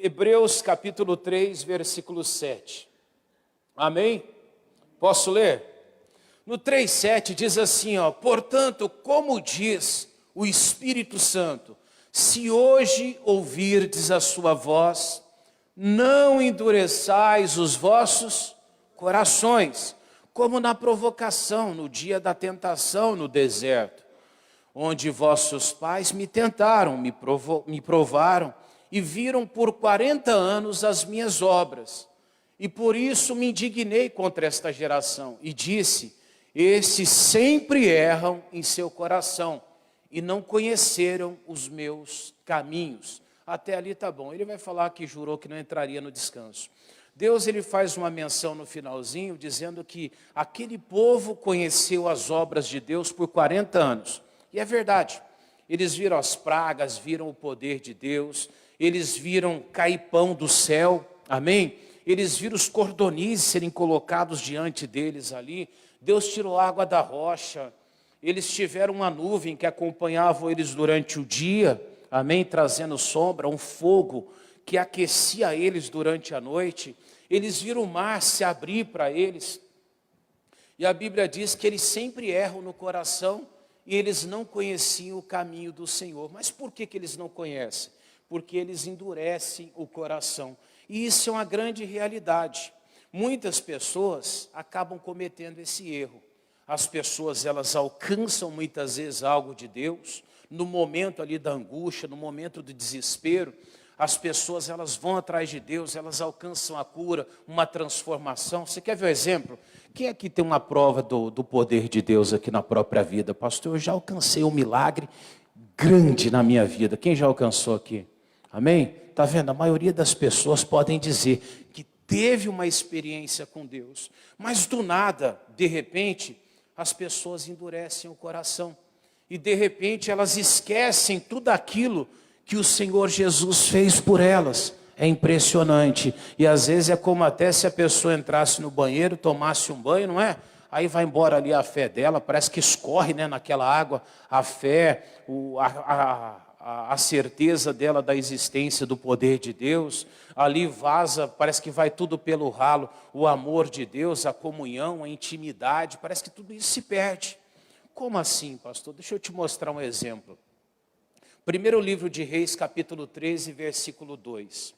Hebreus capítulo 3, versículo 7. Amém? Posso ler? No 3,7 diz assim, portanto, como diz o Espírito Santo, se hoje ouvirdes a sua voz, não endureçais os vossos corações, como na provocação, no dia da tentação no deserto, onde vossos pais me tentaram, me provaram, e viram por 40 anos as minhas obras. E por isso me indignei contra esta geração, e disse, esses sempre erram em seu coração, e não conheceram os meus caminhos. Até ali está bom. Ele vai falar que jurou que não entraria no descanso. Deus ele faz uma menção no finalzinho, dizendo que aquele povo conheceu as obras de Deus por 40 anos. E é verdade. Eles viram as pragas, viram o poder de Deus, eles viram cair pão do céu, amém? Eles viram os cordonizes serem colocados diante deles ali. Deus tirou água da rocha. Eles tiveram uma nuvem que acompanhava eles durante o dia, amém? Trazendo sombra, um fogo que aquecia eles durante a noite. Eles viram o mar se abrir para eles. E a Bíblia diz que eles sempre erram no coração e eles não conheciam o caminho do Senhor. Mas por que eles não conhecem? Porque eles endurecem o coração. E isso é uma grande realidade. Muitas pessoas acabam cometendo esse erro. As pessoas, elas alcançam muitas vezes algo de Deus, no momento ali da angústia, no momento do desespero, as pessoas, elas vão atrás de Deus, elas alcançam a cura, uma transformação. Você quer ver um exemplo? Quem aqui tem uma prova do poder de Deus aqui na própria vida? Pastor, eu já alcancei um milagre grande na minha vida. Quem já alcançou aqui? Amém? Está vendo? A maioria das pessoas podem dizer que teve uma experiência com Deus, mas do nada, de repente, as pessoas endurecem o coração. E de repente elas esquecem tudo aquilo que o Senhor Jesus fez por elas. É impressionante. E às vezes é como até se a pessoa entrasse no banheiro, tomasse um banho, não é? Aí vai embora ali a fé dela, parece que escorre, né, naquela água, a fé, a certeza dela da existência do poder de Deus. Ali vaza, parece que vai tudo pelo ralo, o amor de Deus, a comunhão, a intimidade, parece que tudo isso se perde. Como assim, pastor? Deixa eu te mostrar um exemplo. Primeiro livro de Reis, capítulo 13, versículo 2.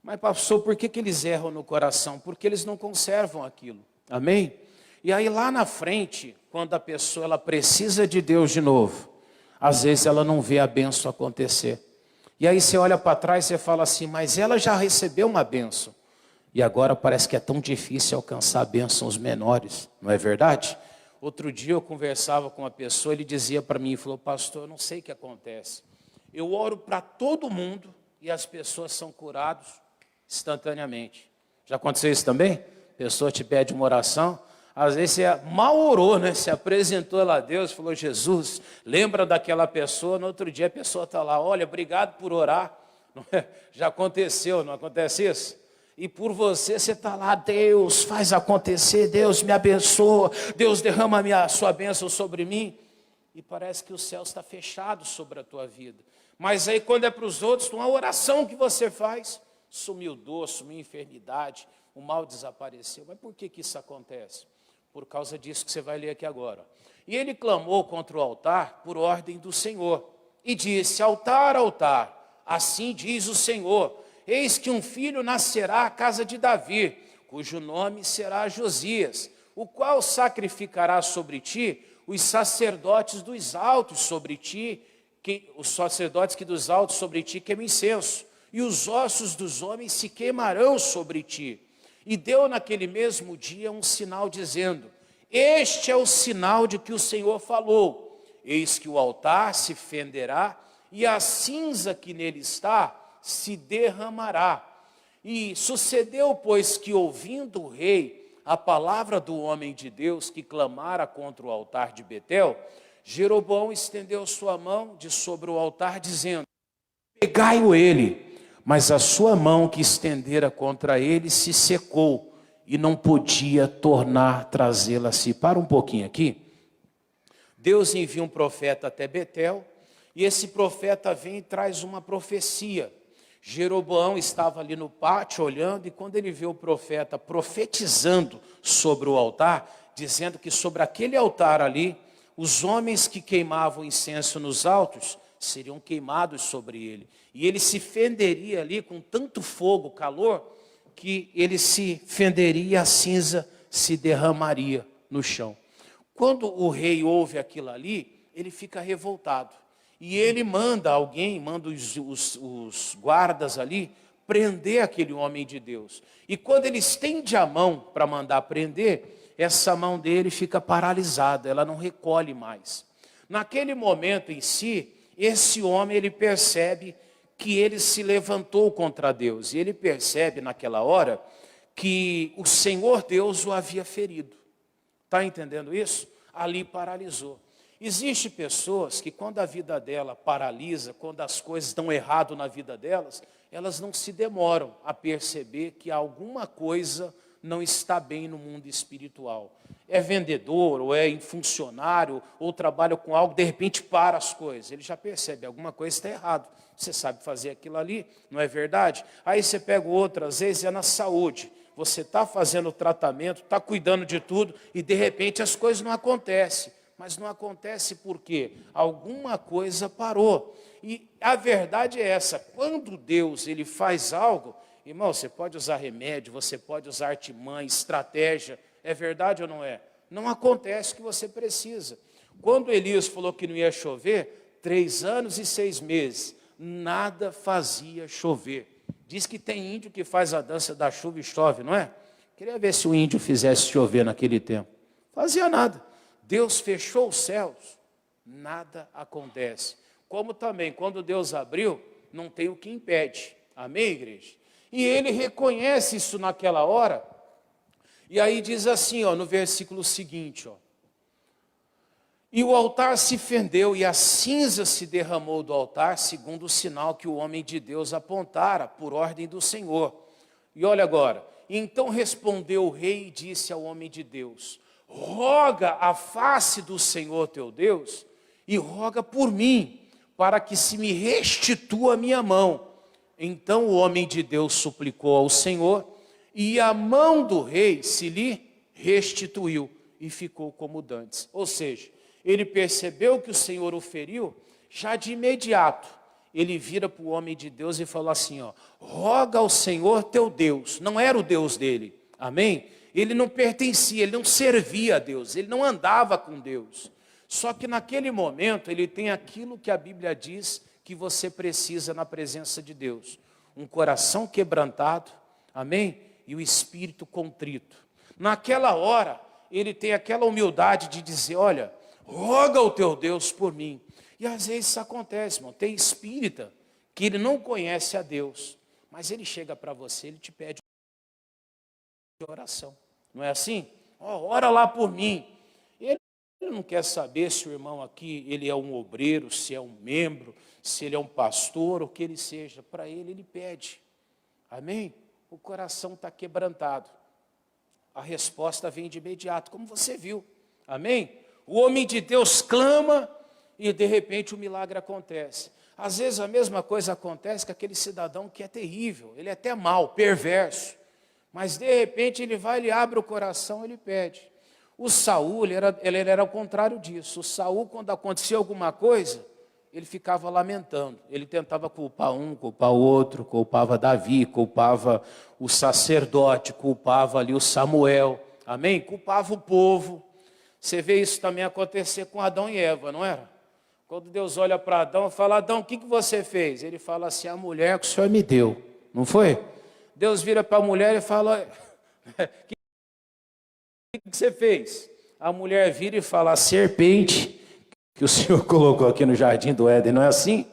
Mas pastor, por que eles erram no coração? Porque eles não conservam aquilo, amém? E aí lá na frente, quando a pessoa ela precisa de Deus de novo, às vezes ela não vê a bênção acontecer. E aí você olha para trás e você fala assim, mas ela já recebeu uma bênção. E agora parece que é tão difícil alcançar bênçãos menores, não é verdade? Outro dia eu conversava com uma pessoa, ele dizia para mim, falou, pastor, eu não sei o que acontece. Eu oro para todo mundo e as pessoas são curadas instantaneamente. Já aconteceu isso também? A pessoa te pede uma oração, às vezes você mal orou, né? Se apresentou lá a Deus, falou, Jesus, lembra daquela pessoa, no outro dia a pessoa está lá, olha, obrigado por orar. Já aconteceu, não acontece isso? E por você está lá, Deus faz acontecer, Deus me abençoa, Deus derrama a sua bênção sobre mim. E parece que o céu está fechado sobre a tua vida. Mas aí quando é para os outros, uma oração que você faz, sumiu dor, sumiu enfermidade, o mal desapareceu. Mas por que isso acontece? Por causa disso que você vai ler aqui agora. E ele clamou contra o altar por ordem do Senhor. E disse, altar, altar, assim diz o Senhor, eis que um filho nascerá à casa de Davi, cujo nome será Josias, o qual sacrificará sobre ti os sacerdotes dos altos sobre ti, os sacerdotes que dos altos sobre ti queimam incenso, e os ossos dos homens se queimarão sobre ti. E deu naquele mesmo dia um sinal dizendo, este é o sinal de que o Senhor falou, eis que o altar se fenderá e a cinza que nele está se derramará. E sucedeu, pois, que ouvindo o rei a palavra do homem de Deus que clamara contra o altar de Betel, Jeroboão estendeu sua mão de sobre o altar, dizendo, pegai-o ele. Mas a sua mão que estendera contra ele se secou e não podia tornar trazê-la a si. Para um pouquinho aqui. Deus envia um profeta até Betel E esse profeta vem e traz uma profecia. Jeroboão estava ali no pátio olhando, e quando ele vê o profeta profetizando sobre o altar, dizendo que sobre aquele altar ali, os homens que queimavam incenso nos altos seriam queimados sobre ele. E ele se fenderia ali com tanto fogo, calor, que ele se fenderia e a cinza se derramaria no chão. Quando o rei ouve aquilo ali, ele fica revoltado. E ele manda alguém, manda os guardas ali, prender aquele homem de Deus. E quando ele estende a mão para mandar prender, essa mão dele fica paralisada, ela não recolhe mais. Naquele momento em si, esse homem ele percebe que ele se levantou contra Deus. E ele percebe naquela hora que o Senhor Deus o havia ferido. Está entendendo isso? Ali paralisou. Existem pessoas que quando a vida dela paralisa, quando as coisas dão errado na vida delas, elas não se demoram a perceber que alguma coisa não está bem no mundo espiritual. É vendedor, ou é funcionário, ou trabalha com algo, de repente para as coisas. Ele já percebe, alguma coisa está errado. Você sabe fazer aquilo ali, não é verdade? Aí você pega outro, às vezes é na saúde. Você está fazendo o tratamento, está cuidando de tudo, e de repente as coisas não acontecem. Mas não acontece porque alguma coisa parou. E a verdade é essa, quando Deus ele faz algo, irmão, você pode usar remédio, você pode usar artimanha, estratégia, é verdade ou não é? Não acontece o que você precisa. Quando Elias falou que não ia chover, 3 anos e 6 meses, nada fazia chover. Diz que tem índio que faz a dança da chuva e chove, não é? Queria ver se o índio fizesse chover naquele tempo. Fazia nada. Deus fechou os céus, nada acontece. Como também, quando Deus abriu, não tem o que impede. Amém, igreja? E ele reconhece isso naquela hora. E aí diz assim, ó, no versículo seguinte, ó. E o altar se fendeu e a cinza se derramou do altar, segundo o sinal que o homem de Deus apontara, por ordem do Senhor. E olha agora, então respondeu o rei e disse ao homem de Deus: roga a face do Senhor teu Deus e roga por mim, para que se me restitua a minha mão. Então o homem de Deus suplicou ao Senhor, e a mão do rei se lhe restituiu, e ficou como dantes. Ou seja, ele percebeu que o Senhor o feriu, já de imediato, ele vira para o homem de Deus e falou assim, ó, roga ao Senhor teu Deus. Não era o Deus dele, amém? Ele não pertencia, ele não servia a Deus, ele não andava com Deus. Só que naquele momento ele tem aquilo que a Bíblia diz que você precisa na presença de Deus. Um coração quebrantado, amém? E o espírito contrito. Naquela hora, ele tem aquela humildade de dizer, olha, roga ao teu Deus por mim. E às vezes isso acontece, irmão. Tem espírita que ele não conhece a Deus, mas ele chega para você, ele te pede oração. Não é assim? Ora lá por mim. Ele não quer saber se o irmão aqui ele é um obreiro, se é um membro, se ele é um pastor, o que ele seja. Para ele, ele pede. Amém? O coração está quebrantado. A resposta vem de imediato, como você viu. Amém? O homem de Deus clama e de repente o milagre acontece. Às vezes a mesma coisa acontece com aquele cidadão que é terrível, ele é até mau, perverso. Mas de repente ele vai, ele abre o coração, ele pede. O Saul, ele era ao contrário disso. O Saul, quando acontecia alguma coisa, ele ficava lamentando. Ele tentava culpar um, culpar o outro, culpava Davi, culpava o sacerdote, culpava ali o Samuel. Amém? Culpava o povo. Você vê isso também acontecer com Adão e Eva, não era? Quando Deus olha para Adão e fala, Adão, o que você fez? Ele fala assim, a mulher que o Senhor me deu. Não foi? Deus vira para a mulher e fala, o que você fez? A mulher vira e fala, a serpente que o Senhor colocou aqui no jardim do Éden, não é assim?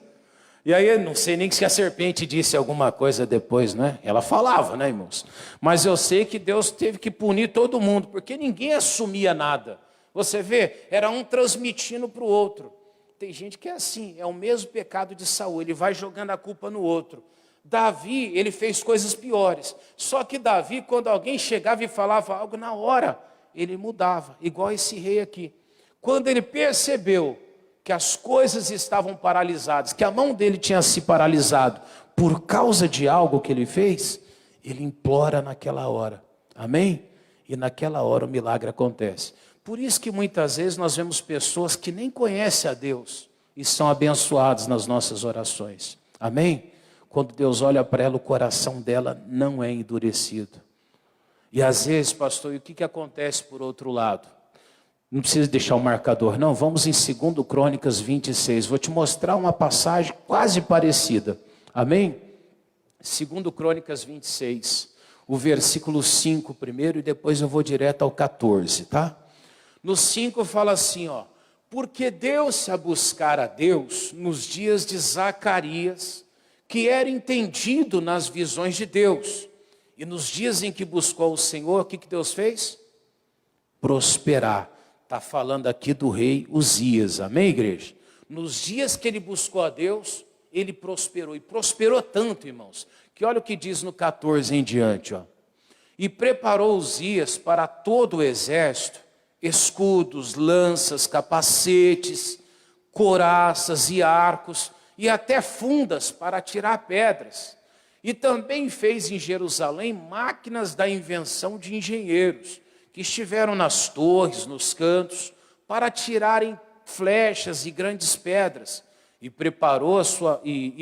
E aí, não sei nem se a serpente disse alguma coisa depois, né? Ela falava, né, irmãos? Mas eu sei que Deus teve que punir todo mundo, porque ninguém assumia nada. Você vê, era um transmitindo para o outro. Tem gente que é assim, é o mesmo pecado de Saul, ele vai jogando a culpa no outro. Davi, ele fez coisas piores. Só que Davi, quando alguém chegava e falava algo, na hora, ele mudava, igual esse rei aqui. Quando ele percebeu que as coisas estavam paralisadas, que a mão dele tinha se paralisado por causa de algo que ele fez, ele implora naquela hora. Amém? E naquela hora o milagre acontece. Por isso que muitas vezes nós vemos pessoas que nem conhecem a Deus e são abençoadas nas nossas orações. Amém? Quando Deus olha para ela, o coração dela não é endurecido. E às vezes, pastor, e o que acontece por outro lado? Não precisa deixar o marcador, não. Vamos em 2 Crônicas 26. Vou te mostrar uma passagem quase parecida. Amém? 2 Crônicas 26. O versículo 5 primeiro e depois eu vou direto ao 14, tá? No 5 fala assim, ó. Porque deu-se a buscar a Deus nos dias de Zacarias, que era entendido nas visões de Deus. E nos dias em que buscou o Senhor, o que Deus fez? Prosperar. Está falando aqui do rei Uzias, amém, igreja? Nos dias que ele buscou a Deus, ele prosperou. E prosperou tanto, irmãos, que olha o que diz no 14 em diante, ó. E preparou Uzias para todo o exército, escudos, lanças, capacetes, couraças e arcos, e até fundas para atirar pedras. E também fez em Jerusalém máquinas da invenção de engenheiros, que estiveram nas torres, nos cantos, para tirarem flechas e grandes pedras, e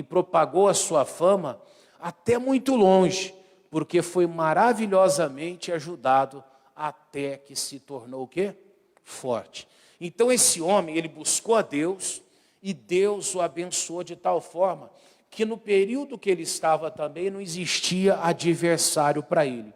propagou a sua fama até muito longe, porque foi maravilhosamente ajudado até que se tornou o quê? Forte. Então esse homem, ele buscou a Deus, e Deus o abençoou de tal forma, que no período que ele estava também não existia adversário para ele.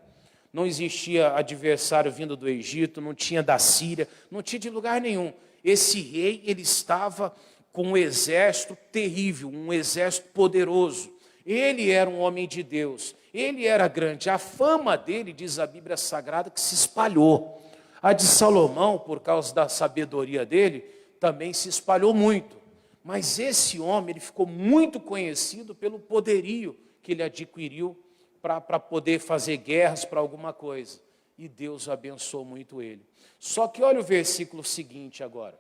Não existia adversário vindo do Egito, não tinha da Síria, não tinha de lugar nenhum. Esse rei, ele estava com um exército terrível, um exército poderoso. Ele era um homem de Deus, ele era grande. A fama dele, diz a Bíblia Sagrada, que se espalhou. A de Salomão, por causa da sabedoria dele, também se espalhou muito. Mas esse homem, ele ficou muito conhecido pelo poderio que ele adquiriu para poder fazer guerras para alguma coisa. E Deus abençoou muito ele. Só que olha o versículo seguinte agora.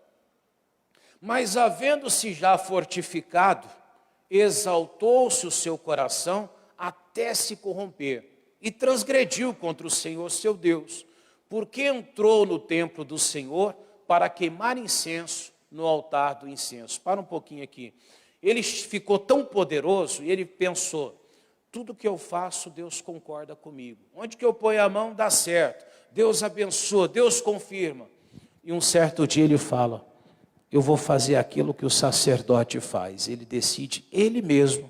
Mas havendo-se já fortificado, exaltou-se o seu coração até se corromper, e transgrediu contra o Senhor seu Deus, porque entrou no templo do Senhor para queimar incenso no altar do incenso. Para um pouquinho aqui. Ele ficou tão poderoso e ele pensou, tudo que eu faço, Deus concorda comigo. Onde que eu ponho a mão, dá certo. Deus abençoa, Deus confirma. E um certo dia ele fala, eu vou fazer aquilo que o sacerdote faz. Ele decide, ele mesmo,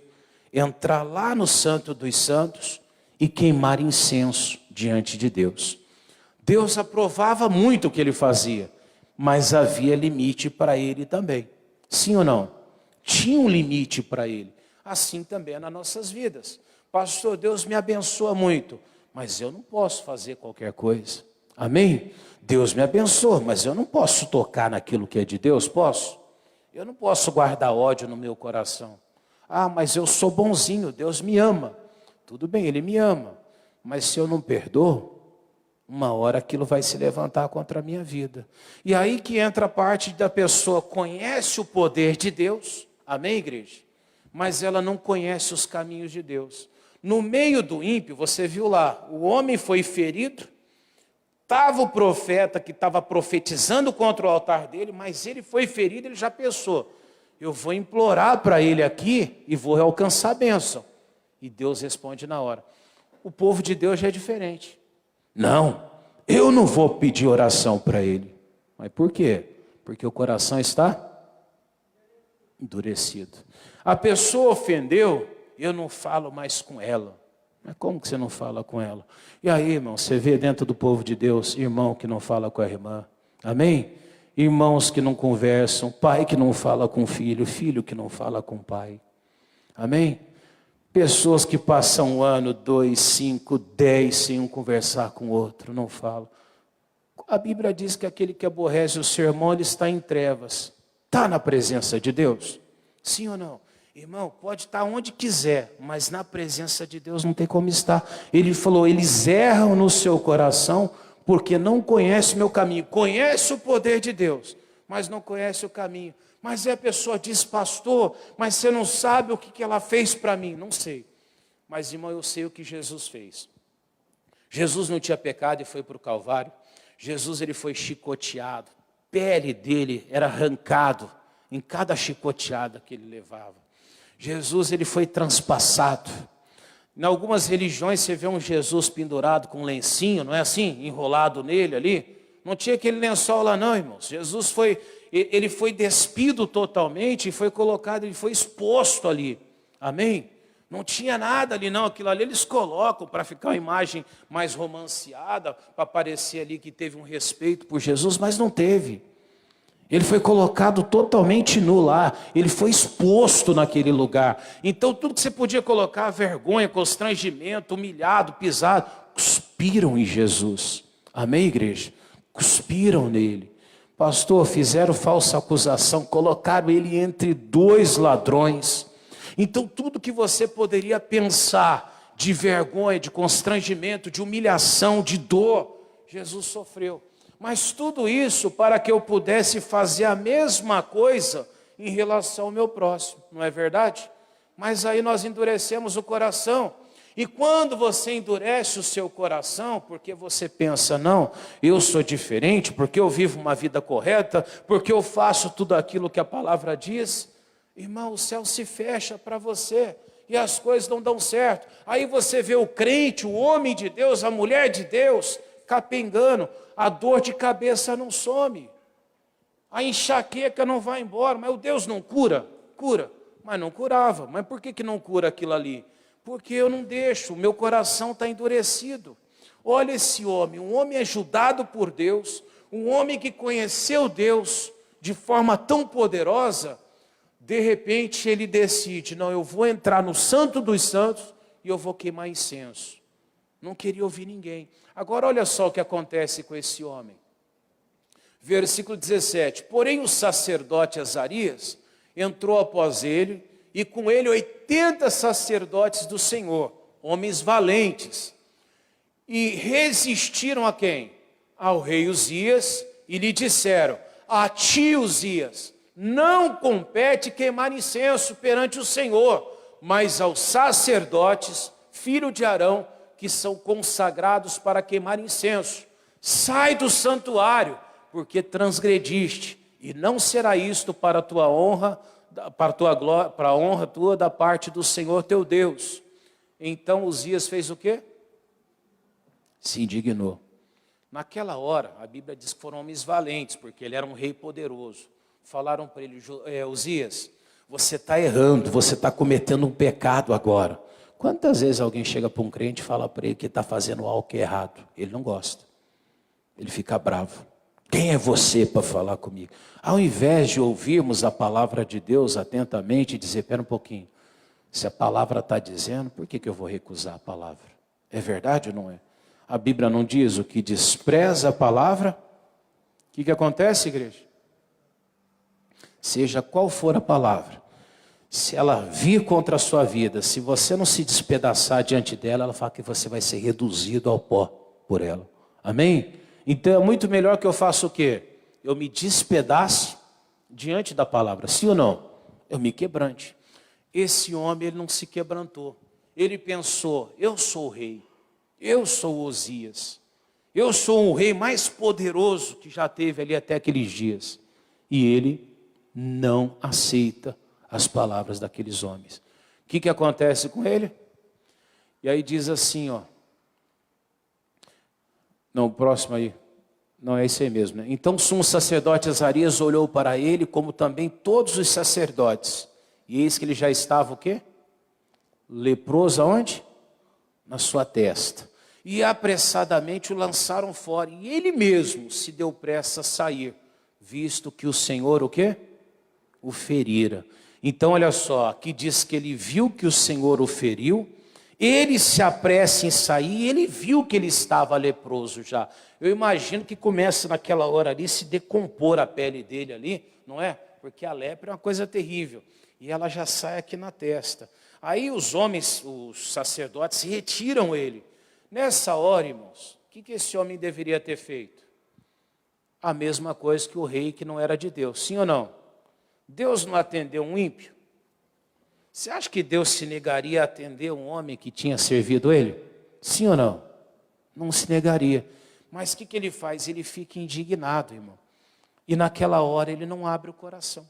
entrar lá no Santo dos Santos e queimar incenso diante de Deus. Deus aprovava muito o que ele fazia, mas havia limite para ele também. Sim ou não? Tinha um limite para ele. Assim também é nas nossas vidas. Pastor, Deus me abençoa muito, mas eu não posso fazer qualquer coisa. Amém? Deus me abençoa, mas eu não posso tocar naquilo que é de Deus, posso? Eu não posso guardar ódio no meu coração. Ah, mas eu sou bonzinho, Deus me ama. Tudo bem, Ele me ama, mas se eu não perdoo, uma hora aquilo vai se levantar contra a minha vida. E aí que entra a parte da pessoa, conhece o poder de Deus, amém, igreja? Mas ela não conhece os caminhos de Deus. No meio do ímpio, você viu lá, o homem foi ferido, estava o profeta que estava profetizando contra o altar dele, mas ele foi ferido, ele já pensou, eu vou implorar para ele aqui e vou alcançar a bênção. E Deus responde na hora. O povo de Deus já é diferente. Não, eu não vou pedir oração para ele. Mas por quê? Porque o coração está endurecido. A pessoa ofendeu, eu não falo mais com ela. Mas como que você não fala com ela? E aí, irmão, você vê dentro do povo de Deus, irmão que não fala com a irmã. Amém? Irmãos que não conversam, pai que não fala com o filho, filho que não fala com o pai. Amém? Pessoas que passam 1 ano, 2, 5, 10 sem um conversar com o outro, não falam. A Bíblia diz que aquele que aborrece o sermão, ele está em trevas. Está na presença de Deus? Sim ou não? Irmão, pode estar onde quiser, mas na presença de Deus não tem como estar. Ele falou, eles erram no seu coração porque não conhecem o meu caminho. Conhece o poder de Deus, mas não conhece o caminho. Mas aí a pessoa diz, pastor, mas você não sabe o que ela fez para mim. Não sei. Mas, irmão, eu sei o que Jesus fez. Jesus não tinha pecado e foi para o Calvário. Jesus, ele foi chicoteado. A pele dele era arrancado em cada chicoteada que ele levava. Jesus, ele foi transpassado. Em algumas religiões você vê um Jesus pendurado com um lencinho, não é assim? Enrolado nele ali. Não tinha aquele lençol lá não, irmãos. Jesus ele foi despido totalmente e foi colocado, ele foi exposto ali. Amém? Não tinha nada ali não, aquilo ali eles colocam para ficar uma imagem mais romanceada, para parecer ali que teve um respeito por Jesus, mas não teve. Ele foi colocado totalmente nu lá, ele foi exposto naquele lugar. Então tudo que você podia colocar, vergonha, constrangimento, humilhado, pisado, cuspiram em Jesus. Amém, igreja? Cuspiram nele. Pastor, fizeram falsa acusação, colocaram ele entre dois ladrões. Então tudo que você poderia pensar de vergonha, de constrangimento, de humilhação, de dor, Jesus sofreu. Mas tudo isso para que eu pudesse fazer a mesma coisa em relação ao meu próximo, não é verdade? Mas aí nós endurecemos o coração. E quando você endurece o seu coração, porque você pensa, não, eu sou diferente, porque eu vivo uma vida correta, porque eu faço tudo aquilo que a palavra diz, irmão, o céu se fecha para você e as coisas não dão certo. Aí você vê o crente, o homem de Deus, a mulher de Deus, capengando, a dor de cabeça não some, a enxaqueca não vai embora. Mas o Deus não cura? Cura, mas não curava. Mas por que não cura aquilo ali? Porque eu não deixo, o meu coração está endurecido. Olha esse homem, um homem ajudado por Deus, um homem que conheceu Deus de forma tão poderosa. De repente ele decide, não, eu vou entrar no Santo dos Santos e eu vou queimar incenso. Não queria ouvir ninguém. Agora olha só o que acontece com esse homem. Versículo 17. Porém o sacerdote Azarias entrou após ele, e com ele 80 sacerdotes do Senhor, homens valentes, e resistiram a quem? Ao rei Uzias, e lhe disseram, a ti Uzias, não compete queimar incenso perante o Senhor, mas aos sacerdotes, filho de Arão, que são consagrados para queimar incenso. Sai do santuário, porque transgrediste, e não será isto para a tua honra, para a tua glória, para a honra tua da parte do Senhor teu Deus. Então Uzias fez o quê? Se indignou. Naquela hora, a Bíblia diz que foram homens valentes, porque ele era um rei poderoso. Falaram para ele, Uzias, você está errando, você está cometendo um pecado agora. Quantas vezes alguém chega para um crente e fala para ele que está fazendo algo que é errado? Ele não gosta. Ele fica bravo. Quem é você para falar comigo? Ao invés de ouvirmos a palavra de Deus atentamente e dizer, espera um pouquinho, se a palavra está dizendo, por que eu vou recusar a palavra? É verdade ou não é? A Bíblia não diz o que despreza a palavra? O que acontece, igreja? Seja qual for a palavra, se ela vir contra a sua vida, se você não se despedaçar diante dela, ela fala que você vai ser reduzido ao pó por ela. Amém? Então é muito melhor que eu faça o quê? Eu me despedace diante da palavra, sim ou não? Eu me quebrante. Esse homem, ele não se quebrantou. Ele pensou, eu sou o rei, eu sou Uzias, eu sou o rei mais poderoso que já teve ali até aqueles dias. E ele não aceita as palavras daqueles homens. O que acontece com ele? E aí diz assim, ó. Não, o próximo aí. Não, é esse aí mesmo, né? Então o sumo sacerdote Azarias olhou para ele, como também todos os sacerdotes. E eis que ele já estava o quê? Leproso aonde? Na sua testa. E apressadamente o lançaram fora. E ele mesmo se deu pressa a sair, visto que o Senhor o quê? O ferira. Então olha só, aqui diz que ele viu que o Senhor o feriu, ele se apressa em sair, ele viu que ele estava leproso já. Eu imagino que começa naquela hora ali se decompor a pele dele ali, não é? Porque a lepra é uma coisa terrível. E ela já sai aqui na testa. Aí os homens, os sacerdotes, retiram ele. Nessa hora, irmãos, o que esse homem deveria ter feito? A mesma coisa que o rei que não era de Deus, sim ou não? Deus não atendeu um ímpio? Você acha que Deus se negaria a atender um homem que tinha servido ele? Sim ou não? Não se negaria. Mas o que ele faz? Ele fica indignado, irmão. E naquela hora ele não abre o coração.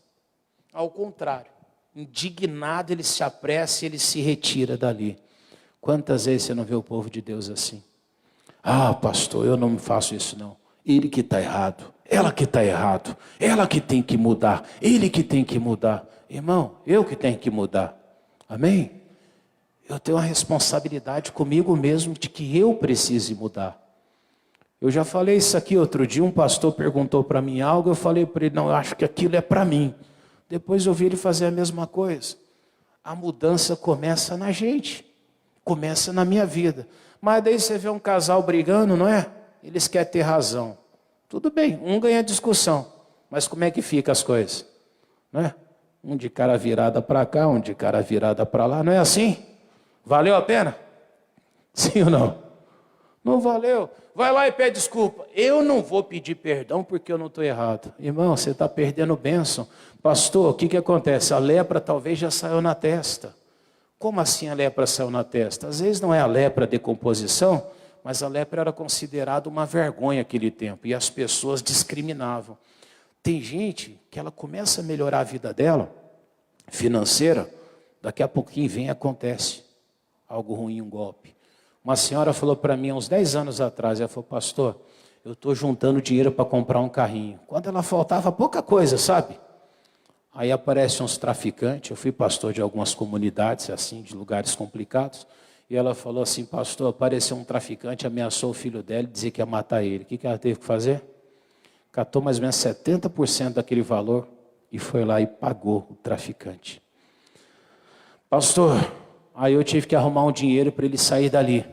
Ao contrário, indignado ele se apressa e ele se retira dali. Quantas vezes você não vê o povo de Deus assim? Ah, pastor, eu não faço isso não. Ele que está errado, ela que está errado, ela que tem que mudar, ele que tem que mudar. Irmão, eu que tenho que mudar. Amém? Eu tenho uma responsabilidade comigo mesmo de que eu precise mudar. Eu já falei isso aqui outro dia, um pastor perguntou para mim algo, eu falei para ele, não, eu acho que aquilo é para mim. Depois eu vi ele fazer a mesma coisa. A mudança começa na gente, começa na minha vida. Mas daí você vê um casal brigando, não é? Eles querem ter razão. Tudo bem, um ganha discussão, mas como é que fica as coisas? Não é? Um de cara virada para cá, um de cara virada para lá, não é assim? Valeu a pena? Sim ou não? Não valeu. Vai lá e pede desculpa. Eu não vou pedir perdão porque eu não estou errado. Irmão, você está perdendo bênção. Pastor, o que acontece? A lepra talvez já saiu na testa. Como assim a lepra saiu na testa? Às vezes não é a lepra decomposição, mas a lepra era considerada uma vergonha naquele tempo. E as pessoas discriminavam. Tem gente que ela começa a melhorar a vida dela, financeira, daqui a pouquinho vem e acontece algo ruim, um golpe. Uma senhora falou para mim, há uns 10 anos atrás, ela falou, pastor, eu estou juntando dinheiro para comprar um carrinho. Quando ela faltava pouca coisa, sabe? Aí aparecem uns traficantes, eu fui pastor de algumas comunidades, assim, de lugares complicados, e ela falou assim, pastor, apareceu um traficante, ameaçou o filho dela e dizia que ia matar ele. O que ela teve que fazer? Catou mais ou menos 70% daquele valor e foi lá e pagou o traficante. Pastor, aí eu tive que arrumar um dinheiro para ele sair dali.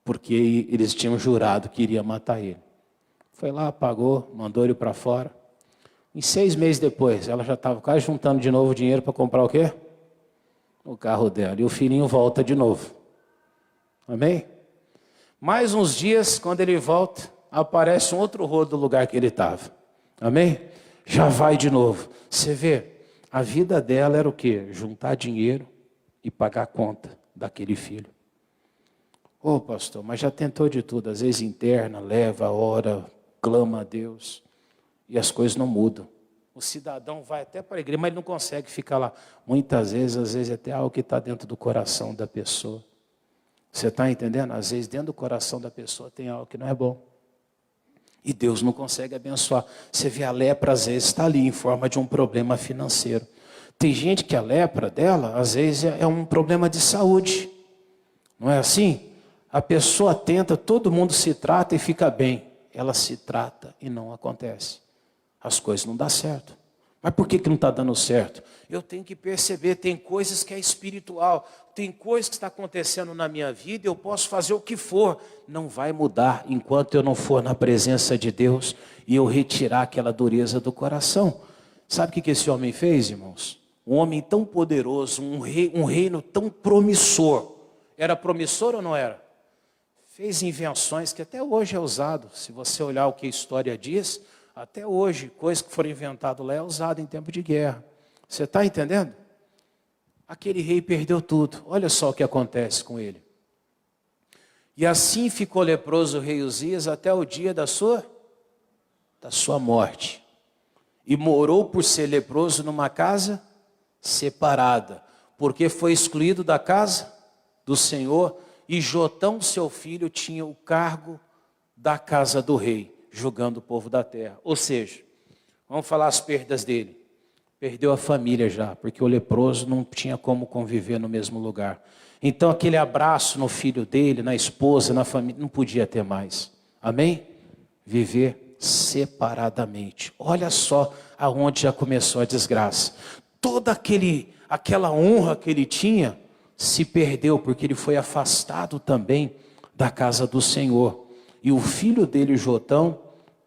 Porque eles tinham jurado que iria matar ele. Foi lá, pagou, mandou ele para fora. Em 6 meses depois, ela já estava quase juntando de novo dinheiro para comprar o quê? O carro dela. E o filhinho volta de novo. Amém? Mais uns dias, quando ele volta, aparece um outro rolo do lugar que ele estava. Amém? Já vai de novo. Você vê, a vida dela era o quê? Juntar dinheiro e pagar a conta daquele filho. Ô pastor, mas já tentou de tudo. Às vezes interna, leva, ora, clama a Deus. E as coisas não mudam. O cidadão vai até para a igreja, mas ele não consegue ficar lá. Muitas vezes, às vezes até algo que está dentro do coração da pessoa. Você está entendendo? Às vezes dentro do coração da pessoa tem algo que não é bom. E Deus não consegue abençoar. Você vê a lepra, às vezes, está ali em forma de um problema financeiro. Tem gente que a lepra dela, às vezes, é um problema de saúde. Não é assim? A pessoa tenta, todo mundo se trata e fica bem. Ela se trata e não acontece. As coisas não dão certo. Mas por que não está dando certo? Eu tenho que perceber, tem coisas que é espiritual. Tem coisas que está acontecendo na minha vida, eu posso fazer o que for. Não vai mudar enquanto eu não for na presença de Deus e eu retirar aquela dureza do coração. Sabe o que esse homem fez, irmãos? Um homem tão poderoso, um reino tão promissor. Era promissor ou não era? Fez invenções que até hoje é usado. Se você olhar o que a história diz, até hoje, coisas que foram inventadas lá é usada em tempo de guerra. Você está entendendo? Aquele rei perdeu tudo. Olha só o que acontece com ele. E assim ficou leproso o rei Uzias até o dia da sua morte. E morou por ser leproso numa casa separada, porque foi excluído da casa do Senhor. E Jotão, seu filho, tinha o cargo da casa do rei, julgando o povo da terra. Ou seja, vamos falar as perdas dele. Perdeu a família já, porque o leproso não tinha como conviver no mesmo lugar. Então aquele abraço no filho dele, na esposa, na família, não podia ter mais. Amém? Viver separadamente. Olha só aonde já começou a desgraça. Toda aquela honra que ele tinha se perdeu, porque ele foi afastado também da casa do Senhor. E o filho dele, Jotão,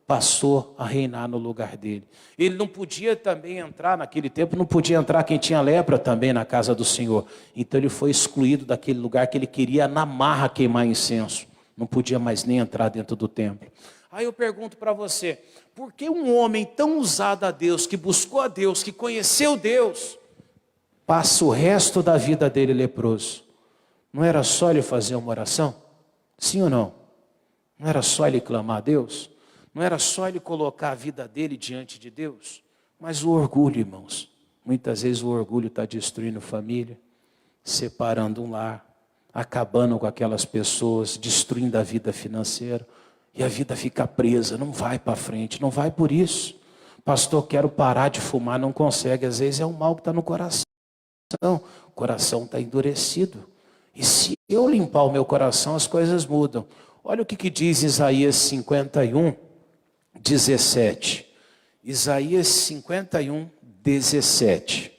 passou a reinar no lugar dele. Ele não podia também entrar, naquele tempo, não podia entrar quem tinha lepra também na casa do Senhor. Então ele foi excluído daquele lugar que ele queria na marra queimar incenso. Não podia mais nem entrar dentro do templo. Aí eu pergunto para você, por que um homem tão usado a Deus, que buscou a Deus, que conheceu Deus, passa o resto da vida dele leproso? Não era só ele fazer uma oração? Sim ou não? Não era só ele clamar a Deus? Não era só ele colocar a vida dele diante de Deus? Mas o orgulho, irmãos, muitas vezes o orgulho está destruindo família, separando um lar, acabando com aquelas pessoas, destruindo a vida financeira, e a vida fica presa, não vai para frente, não vai por isso. Pastor, quero parar de fumar, não consegue, às vezes é um mal que está no coração, o coração está endurecido, e se eu limpar o meu coração, as coisas mudam. Olha o que diz Isaías 51, 17. Isaías 51, 17.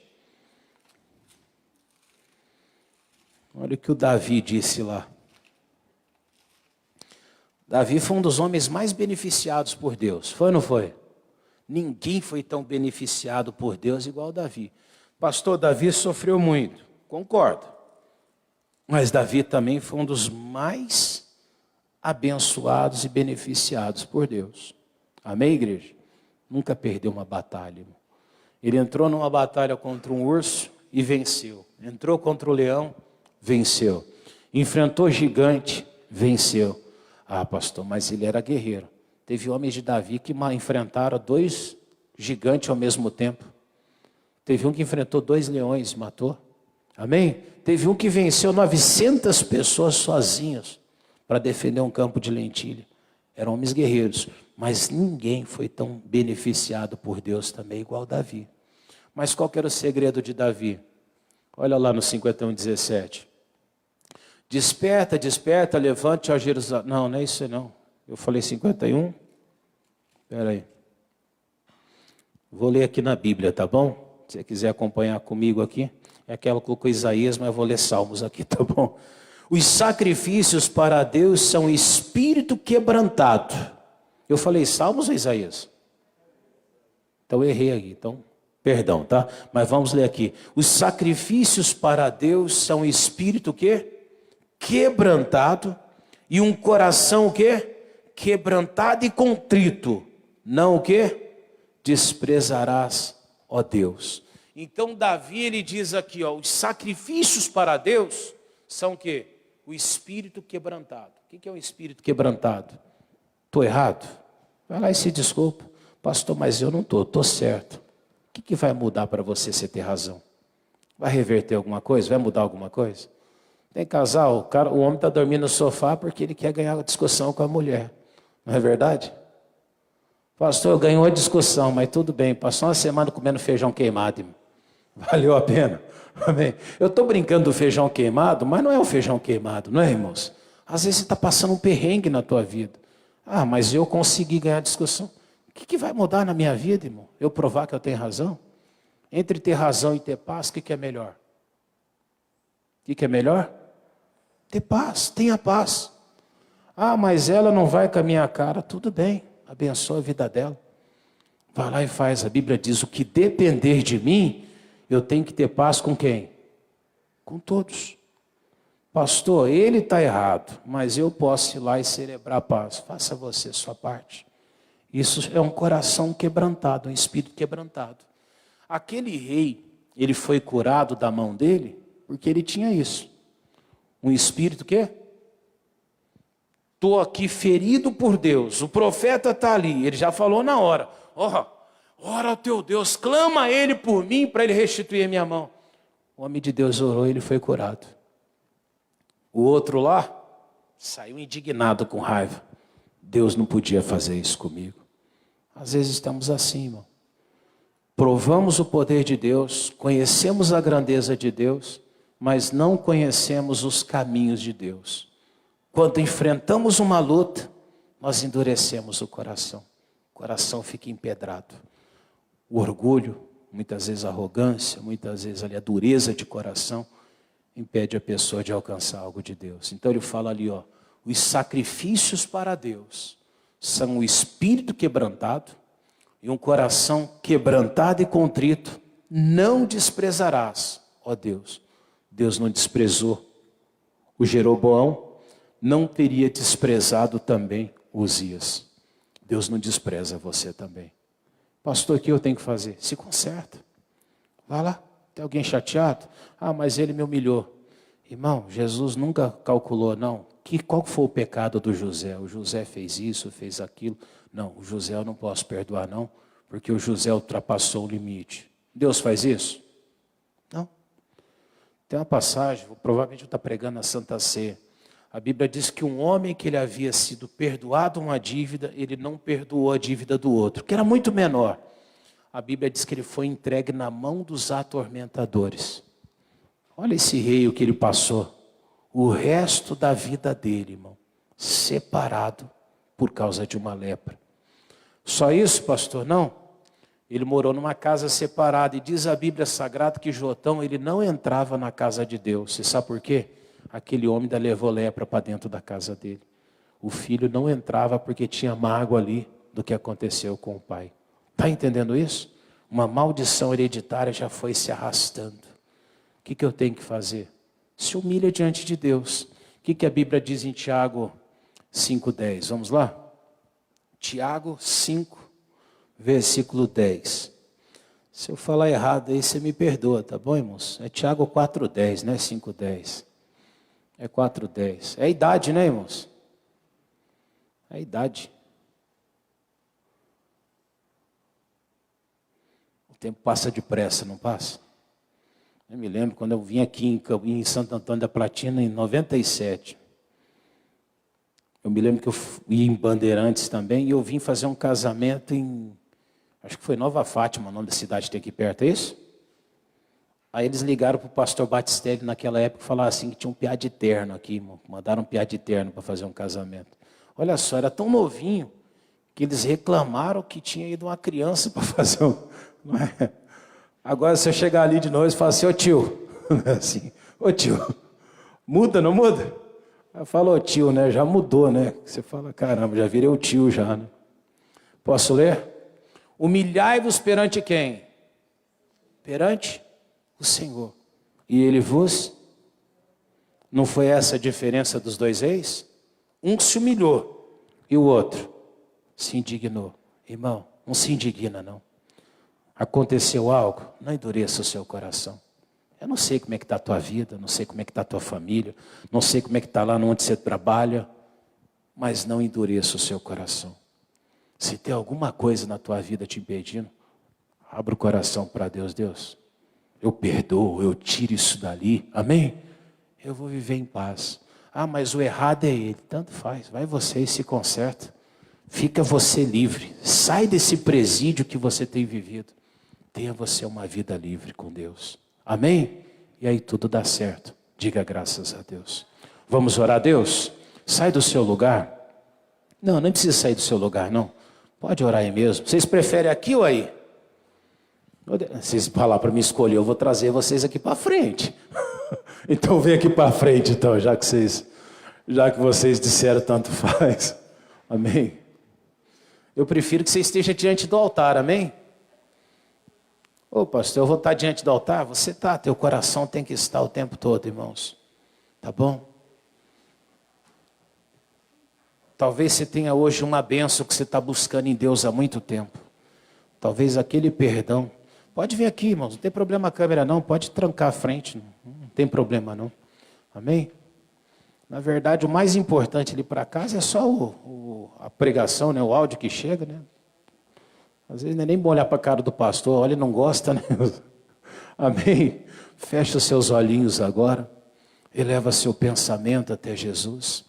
Olha o que o Davi disse lá. Davi foi um dos homens mais beneficiados por Deus. Foi ou não foi? Ninguém foi tão beneficiado por Deus igual Davi. Pastor, Davi sofreu muito. Concordo. Mas Davi também foi um dos mais abençoados e beneficiados por Deus. Amém, igreja? Nunca perdeu uma batalha. Ele entrou numa batalha contra um urso e venceu. Entrou contra o leão, venceu. Enfrentou gigante, venceu. Ah, pastor, mas ele era guerreiro. Teve homens de Davi que enfrentaram 2 gigantes ao mesmo tempo. Teve um que enfrentou 2 leões e matou. Amém? Teve um que venceu 900 pessoas sozinhos para defender um campo de lentilha. Eram homens guerreiros, mas ninguém foi tão beneficiado por Deus também igual Davi. Mas qual que era o segredo de Davi? Olha lá no 51, 17. Desperta, desperta, levante, ó Jerusalém. Não é isso não. Eu falei 51. Espera aí. Vou ler aqui na Bíblia, tá bom? Se você quiser acompanhar comigo aqui. É aquela que colocou Isaías, mas eu vou ler Salmos aqui, tá bom? Os sacrifícios para Deus são espírito quebrantado. Eu falei Salmos ou Isaías? Então eu errei aqui, então perdão, tá? Mas vamos ler aqui. Os sacrifícios para Deus são espírito quê? Quebrantado, e um coração o quê? Quebrantado e contrito. Não o quê? Desprezarás, ó Deus. Então Davi ele diz aqui, ó, os sacrifícios para Deus são o quê? O espírito quebrantado. O que é o espírito quebrantado? Estou errado? Vai lá e se desculpa. Pastor, mas eu não estou certo. O que vai mudar para você ter razão? Vai reverter alguma coisa? Vai mudar alguma coisa? Tem casal, o homem está dormindo no sofá porque ele quer ganhar a discussão com a mulher. Não é verdade? Pastor, ganhou a discussão, mas tudo bem. Passou uma semana comendo feijão queimado. Valeu a pena. Amém. Eu estou brincando do feijão queimado, mas não é o feijão queimado, não é, irmãos? Às vezes você está passando um perrengue na tua vida. Ah, mas eu consegui ganhar a discussão. O que vai mudar na minha vida, irmão? Eu provar que eu tenho razão? Entre ter razão e ter paz, o que é melhor? O que é melhor? Ter paz, tenha paz. Ah, mas ela não vai com a minha cara. Tudo bem, abençoa a vida dela. Vai lá e faz. A Bíblia diz, o que depender de mim, eu tenho que ter paz com quem? Com todos. Pastor, ele está errado, mas eu posso ir lá e celebrar a paz. Faça você a sua parte. Isso é um coração quebrantado, um espírito quebrantado. Aquele rei, ele foi curado da mão dele, porque ele tinha isso. Um espírito quê? Estou aqui ferido por Deus. O profeta está ali, ele já falou na hora. Ora ao teu Deus, clama a ele por mim para ele restituir a minha mão. O homem de Deus orou e ele foi curado. O outro lá saiu indignado com raiva. Deus não podia fazer isso comigo. Às vezes estamos assim, irmão. Provamos o poder de Deus, conhecemos a grandeza de Deus, mas não conhecemos os caminhos de Deus. Quando enfrentamos uma luta, nós endurecemos o coração. O coração fica empedrado. O orgulho, muitas vezes a arrogância, muitas vezes ali a dureza de coração, impede a pessoa de alcançar algo de Deus. Então ele fala ali, ó, os sacrifícios para Deus são o espírito quebrantado e um coração quebrantado e contrito, não desprezarás, ó Deus. Deus não desprezou o Jeroboão, não teria desprezado também Uzias. Deus não despreza você também. Pastor, o que eu tenho que fazer? Se conserta. Vai lá, tem alguém chateado? Ah, mas ele me humilhou. Irmão, Jesus nunca calculou, não. Qual foi o pecado do José? O José fez isso, fez aquilo. Não, o José eu não posso perdoar, não, porque o José ultrapassou o limite. Deus faz isso? Não. Tem uma passagem, provavelmente eu estou pregando na Santa Ceia. A Bíblia diz que um homem que ele havia sido perdoado uma dívida, ele não perdoou a dívida do outro, que era muito menor. A Bíblia diz que ele foi entregue na mão dos atormentadores. Olha esse rei o que ele passou. O resto da vida dele, irmão, separado por causa de uma lepra. Só isso, pastor? Não. Ele morou numa casa separada e diz a Bíblia Sagrada que Jotão, ele não entrava na casa de Deus. Você sabe por quê? Aquele homem ainda levou lepra para dentro da casa dele. O filho não entrava porque tinha mágoa ali do que aconteceu com o pai. Está entendendo isso? Uma maldição hereditária já foi se arrastando. O que eu tenho que fazer? Se humilha diante de Deus. O que a Bíblia diz em Tiago 5,10? Vamos lá? Tiago 5, versículo 10. Se eu falar errado aí, você me perdoa, tá bom, irmãos? É Tiago 4,10, não é 5,10. É 4,10. É a idade, né, irmãos? É a idade. O tempo passa depressa, não passa? Eu me lembro quando eu vim aqui em Santo Antônio da Platina, em 97. Eu me lembro que eu ia em Bandeirantes também, e eu vim fazer um casamento em... Acho que foi Nova Fátima, o nome da cidade que tem aqui perto, é isso? Aí eles ligaram para o pastor Batistelli naquela época e falaram assim que tinha um piá de terno aqui, irmão. Mandaram um piá de terno para fazer um casamento. Olha só, era tão novinho que eles reclamaram que tinha ido uma criança para fazer um... Não é? Agora se eu chegar ali de novo e falar assim, ô tio, assim, ô tio, muda, não muda? Eu falo, ô tio, né? Já mudou, né? Você fala, caramba, já virei o tio já, né? Posso ler? Humilhai-vos perante quem? Perante o Senhor. E ele vos... Não foi essa a diferença dos dois reis? Um se humilhou e o outro se indignou. Irmão, não se indigna não. Aconteceu algo, não endureça o seu coração. Eu não sei como é que está a tua vida, não sei como é que está a tua família, não sei como é que está lá onde você trabalha, mas não endureça o seu coração. Se tem alguma coisa na tua vida te impedindo, abra o coração para Deus. Deus, eu perdoo, eu tiro isso dali, amém? Eu vou viver em paz. Ah, mas o errado é ele, tanto faz, vai você e se conserta. Fica você livre, sai desse presídio que você tem vivido. Tenha você uma vida livre com Deus. Amém? E aí tudo dá certo. Diga graças a Deus. Vamos orar a Deus? Sai do seu lugar. Não, não precisa sair do seu lugar, não. Pode orar aí mesmo. Vocês preferem aqui ou aí? Vocês falar para me escolher, eu vou trazer vocês aqui para frente. Então vem aqui para frente, então, já que vocês disseram tanto faz. Amém? Eu prefiro que você esteja diante do altar, amém? Ô pastor, eu vou estar diante do altar? Você está, teu coração tem que estar o tempo todo, irmãos. Tá bom? Talvez você tenha hoje uma bênção que você está buscando em Deus há muito tempo. Talvez aquele perdão. Pode vir aqui, irmãos, não tem problema a câmera não, pode trancar a frente, não tem problema não. Amém? Na verdade, o mais importante ali para casa é só a pregação, né? O áudio que chega, né? Às vezes não é nem bom olhar para a cara do pastor, olha e não gosta, né? Amém? Fecha os seus olhinhos agora, eleva seu pensamento até Jesus.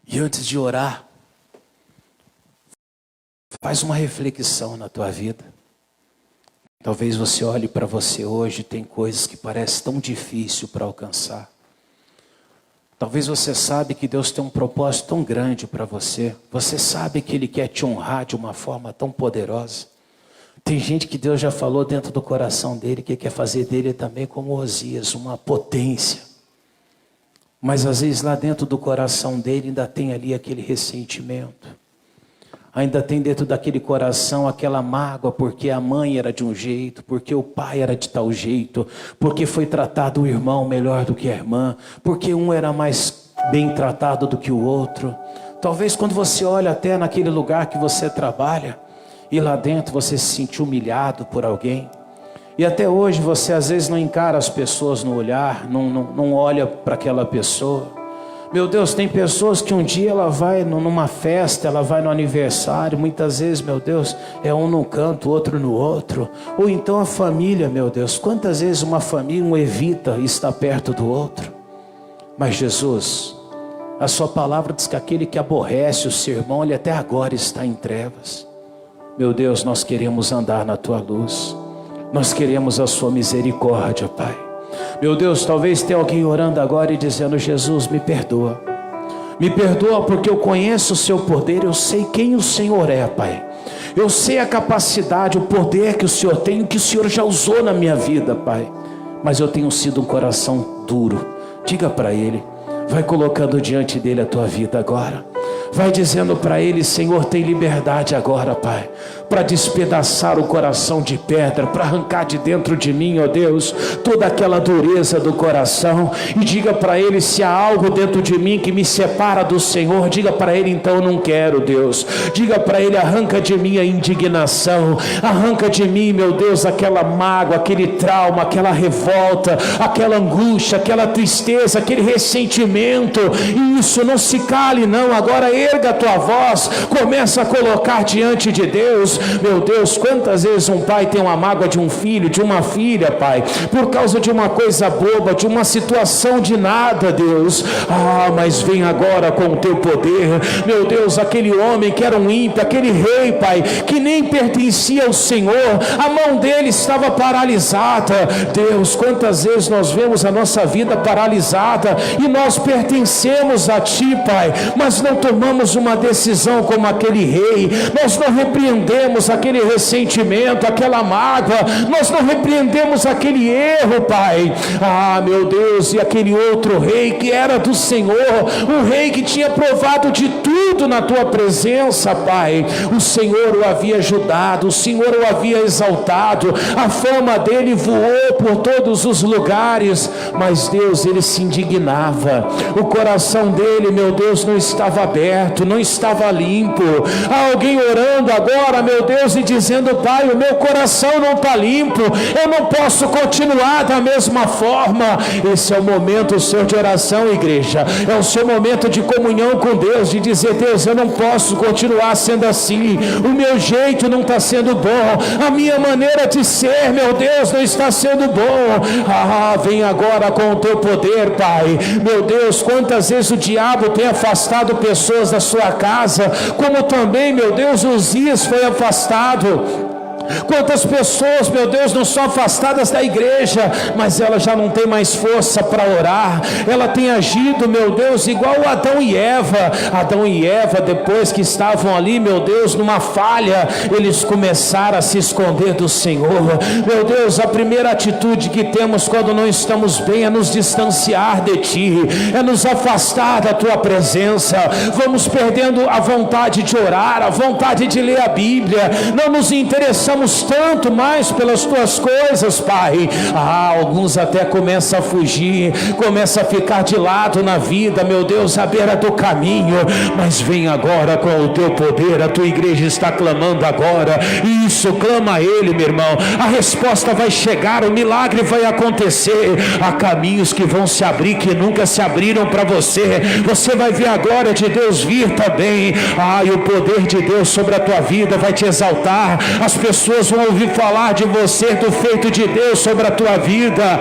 E antes de orar, faz uma reflexão na tua vida. Talvez você olhe para você hoje, tem coisas que parecem tão difícil para alcançar. Talvez você sabe que Deus tem um propósito tão grande para você. Você sabe que Ele quer te honrar de uma forma tão poderosa. Tem gente que Deus já falou dentro do coração dele, que quer fazer dele também como Osias, uma potência. Mas às vezes lá dentro do coração dele ainda tem ali aquele ressentimento. Ainda tem dentro daquele coração aquela mágoa, porque a mãe era de um jeito, porque o pai era de tal jeito, porque foi tratado o irmão melhor do que a irmã, porque um era mais bem tratado do que o outro. Talvez quando você olha até naquele lugar que você trabalha, e lá dentro você se sentiu humilhado por alguém, e até hoje você às vezes não encara as pessoas no olhar, não olha para aquela pessoa. Meu Deus, tem pessoas que um dia ela vai numa festa, ela vai no aniversário, muitas vezes, meu Deus, é um num canto, outro no outro. Ou então a família, meu Deus, quantas vezes uma família um evita estar perto do outro. Mas Jesus, a sua palavra diz que aquele que aborrece o seu irmão, ele até agora está em trevas. Meu Deus, nós queremos andar na tua luz, nós queremos a sua misericórdia, Pai. Meu Deus, talvez tenha alguém orando agora e dizendo: Jesus, me perdoa porque eu conheço o seu poder, eu sei quem o Senhor é, Pai. Eu sei a capacidade, o poder que o Senhor tem, que o Senhor já usou na minha vida, Pai. Mas eu tenho sido um coração duro. Diga para Ele, vai colocando diante dEle a tua vida agora. Vai dizendo para Ele: Senhor, tem liberdade agora, Pai, para despedaçar o coração de pedra, para arrancar de dentro de mim, ó Deus, toda aquela dureza do coração. E diga para Ele: se há algo dentro de mim que me separa do Senhor, diga para Ele: então eu não quero, Deus. Diga para Ele: arranca de mim a indignação, arranca de mim, meu Deus, aquela mágoa, aquele trauma, aquela revolta, aquela angústia, aquela tristeza, aquele ressentimento. E isso, não se cale não, agora erga a tua voz, começa a colocar diante de Deus. Meu Deus, quantas vezes um pai tem uma mágoa de um filho, de uma filha, Pai, por causa de uma coisa boba, de uma situação de nada, Deus. Mas vem agora com o teu poder, meu Deus, aquele homem que era um ímpio, aquele rei, Pai, que nem pertencia ao Senhor, a mão dele estava paralisada. Deus, quantas vezes nós vemos a nossa vida paralisada e nós pertencemos a Ti, Pai, mas não tomamos uma decisão como aquele rei. Nós não repreendemos aquele ressentimento, aquela mágoa, nós não repreendemos aquele erro, Pai. Meu Deus, e aquele outro rei que era do Senhor, um rei que tinha provado de tudo na tua presença, Pai. O Senhor o havia ajudado, o Senhor o havia exaltado, a fama dele voou por todos os lugares, mas Deus, ele se indignava, o coração dele, meu Deus, não estava aberto, não estava limpo. Há alguém orando agora, meu Deus, e dizendo: Pai, o meu coração não está limpo, eu não posso continuar da mesma forma. Esse é o momento seu de oração, igreja, é o seu momento de comunhão com Deus, de dizer: Deus, eu não posso continuar sendo assim, o meu jeito não está sendo bom, a minha maneira de ser, meu Deus, não está sendo bom. Vem agora com o teu poder, Pai. Meu Deus, quantas vezes o diabo tem afastado pessoas da sua casa, como também, meu Deus, Uzias foi afastado. Quantas pessoas, meu Deus, não são afastadas da igreja, mas ela já não tem mais força para orar. Ela tem agido, meu Deus, igual Adão e Eva. Adão e Eva, depois que estavam ali, meu Deus, numa falha, eles começaram a se esconder do Senhor. Meu Deus, a primeira atitude que temos quando não estamos bem é nos distanciar de Ti, é nos afastar da Tua presença. Vamos perdendo a vontade de orar, a vontade de ler a Bíblia, não nos interessamos tanto mais pelas Tuas coisas, Pai. Alguns até começam a fugir, começam a ficar de lado na vida, meu Deus, à beira do caminho. Mas vem agora com o Teu poder, a Tua igreja está clamando agora. Isso, clama a Ele, meu irmão. A resposta vai chegar, o milagre vai acontecer. Há caminhos que vão se abrir que nunca se abriram para você. Você vai ver a glória de Deus vir também. E o poder de Deus sobre a tua vida vai te exaltar. As pessoas vão ouvir falar de você, do feito de Deus sobre a tua vida.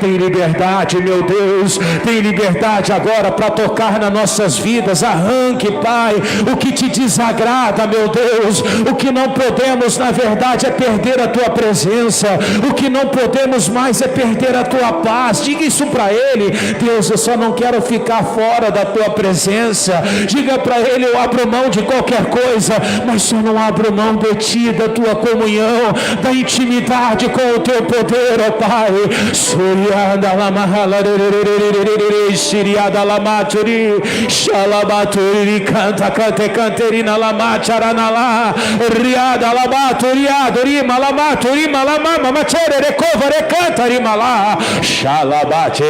Tem liberdade, meu Deus, tem liberdade agora para tocar nas nossas vidas. Arranque, Pai, o que te desagrada, meu Deus. O que não podemos, na verdade, é perder a tua presença. O que não podemos mais é perder a tua paz. Diga isso para Ele: Deus, eu só não quero ficar fora da tua presença. Diga para ele: eu abro mão de qualquer coisa, mas só não abro mão de ti, da tua comunhão, da intimidade com o teu poder, ó Pai. Suriada lamahala siriada lamaturi shalabaturi canta cante canterina lamacharanala riada labaturiaduri malamaturi malama machere recova recanta rimala shalabate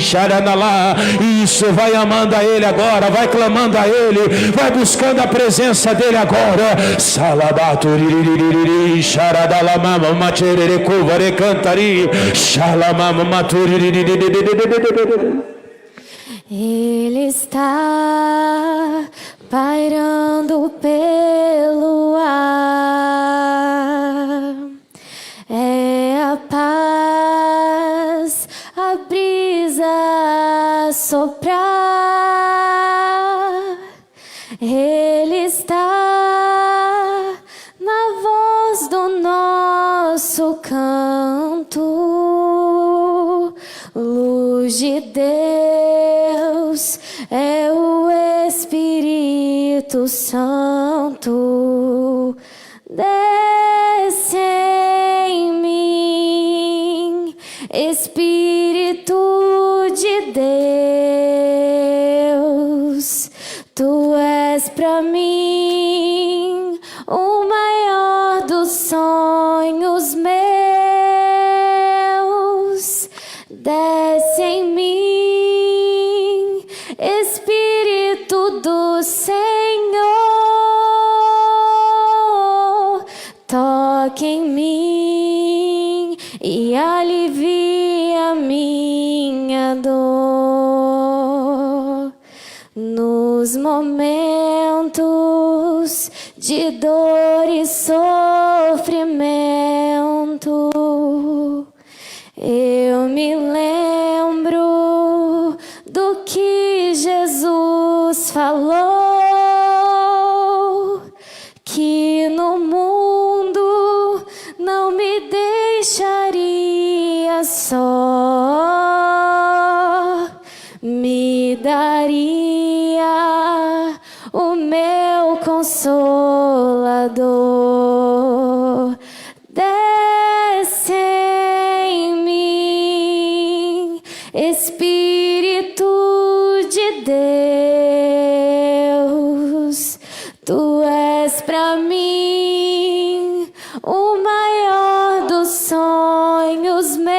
sharanala. Isso, vai amando a ele agora, vai clamando a ele, vai buscando a presença dele agora. Salabaturi sharadalama machere recova recantari shalamama maturi. Ele está pairando pelo ar, é a paz, a brisa soprar. Ele está na voz do nosso canto. Luz de Deus é o Espírito Santo. Desce em mim, Espírito de Deus. Tu és pra mim o maior dos sonhos meus. Desce em mim, Espírito do Senhor. Toque em mim e alivia minha dor. Nos momentos de dor e sofrimento, eu me lembro do que Jesus falou, que no mundo não me deixaria só, me daria o meu consolador. Desce em mim, Espírito de Deus. Tu és pra mim o maior dos sonhos meus.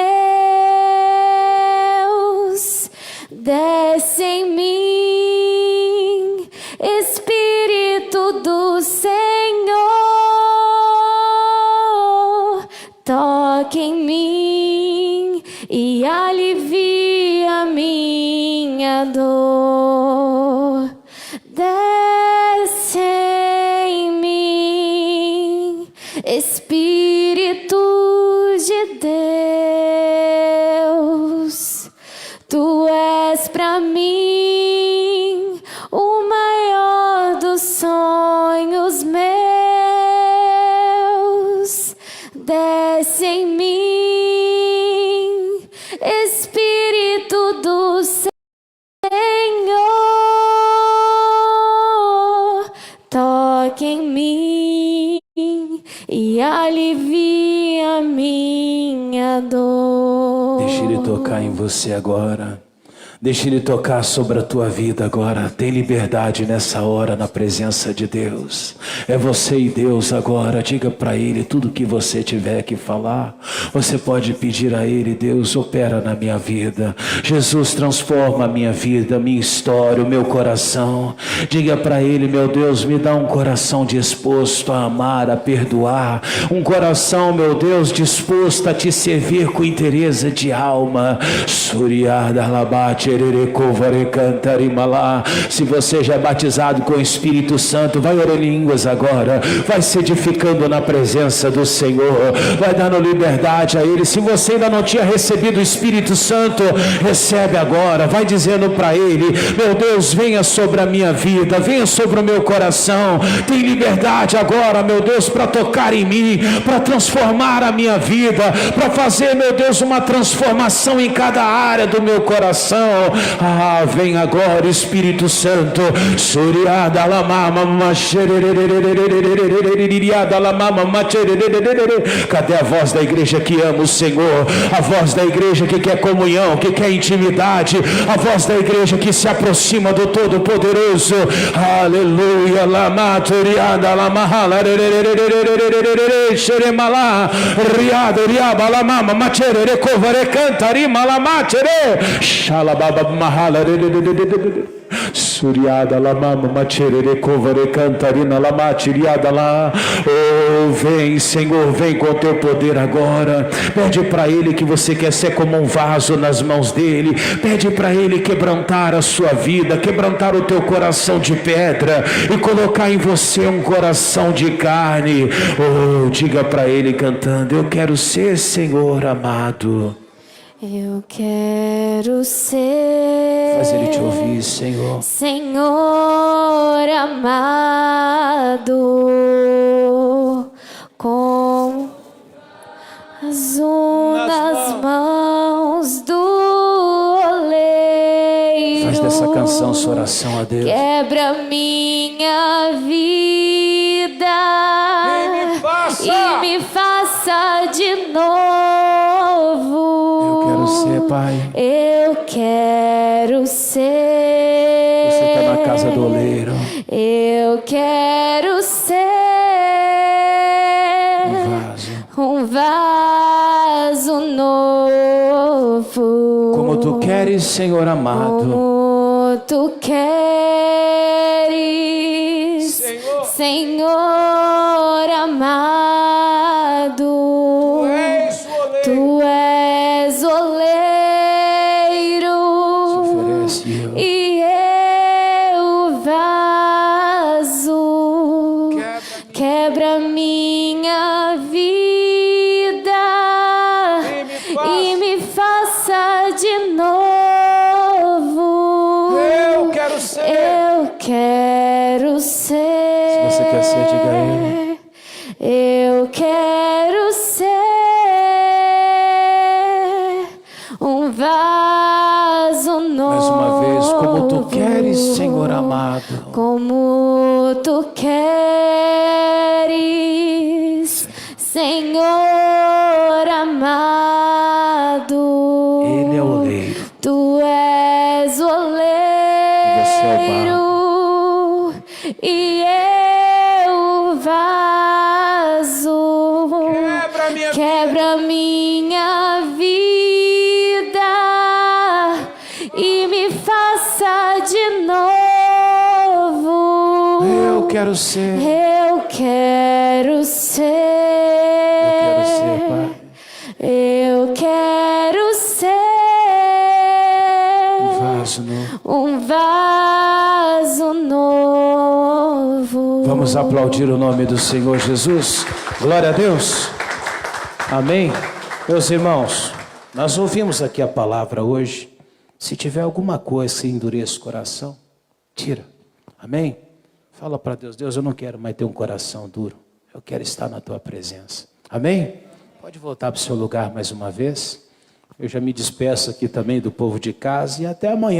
Desce em mim, Espírito do Senhor. Toque em mim e alivia minha dor. Desce em mim, Espírito de Deus. Tu és pra mim o maior dos sonhos meus. Desce em mim, Espírito do Senhor. Toque em mim e alivia minha dor. Deixe ele tocar em você agora. Deixe ele tocar sobre a tua vida agora. Tem liberdade nessa hora na presença de Deus. É você e Deus agora. Diga para ele tudo que você tiver que falar. Você pode pedir a ele: Deus, opera na minha vida. Jesus, transforma a minha vida, a minha história, o meu coração. Diga para ele: meu Deus, me dá um coração disposto a amar, a perdoar. Um coração, meu Deus, disposto a te servir com interesse de alma. Suriada labate. Se você já é batizado com o Espírito Santo, vai orar em línguas agora, vai se edificando na presença do Senhor, vai dando liberdade a Ele. Se você ainda não tinha recebido o Espírito Santo, recebe agora, vai dizendo para Ele: meu Deus, venha sobre a minha vida, venha sobre o meu coração. Tem liberdade agora, meu Deus, para tocar em mim, para transformar a minha vida, para fazer, meu Deus, uma transformação em cada área do meu coração. Ah, vem agora, Espírito Santo. Suriada la mama machererererererererereriada la mama macherererererere. Cadê a voz da igreja que ama o Senhor? A voz da igreja que quer comunhão, que quer intimidade. A voz da igreja que se aproxima do Todo-Poderoso. Aleluia. La maturiada la mahala xeremala riada riaba la mama machere covare cantari mala machere shalababa mahala suriada la mama machere covare cantarina la matiriada lá. Oh, vem, Senhor, vem com o teu poder agora. Pede para ele que você quer ser como um vaso nas mãos dele. Pede para ele quebrantar a sua vida, quebrantar o teu coração de pedra e colocar em você um coração de carne. Oh, diga para ele cantando: eu quero ser, Senhor amado. Eu quero ser. Faz ele te ouvir, Senhor. Senhor amado, com as nas mãos do oleiro. Faz dessa canção sua oração a Deus. Quebra minha vida e me faça de novo. Eu quero ser, Pai. Eu quero ser. Você está na casa do oleiro. Eu quero ser um vaso novo. Como tu queres, Senhor amado. Como tu queres, Senhor amado. Tu és oleiro e eu vaso. Quebra minha vida e me faça de novo. Eu quero ser. Eu quero ser. Se você quer ser, diga a ele. Eu quero ser um vaso novo. Mais uma vez, como tu queres, Senhor amado. Como tu queres, Senhor amado. Ele é oleiro. Tu és oleiro e eu vaso. Quebra minha vida e me faça de novo. Eu quero ser. Eu quero ser. Eu quero ser, Pai. Eu quero ser um vaso novo. Vamos aplaudir o nome do Senhor Jesus. Glória a Deus. Amém. Meus irmãos, nós ouvimos aqui a palavra hoje. Se tiver alguma coisa que endureça o coração, tira. Amém. Fala para Deus: Deus, eu não quero mais ter um coração duro. Eu quero estar na tua presença. Amém. Pode voltar para o seu lugar mais uma vez. Eu já me despeço aqui também do povo de casa e até amanhã.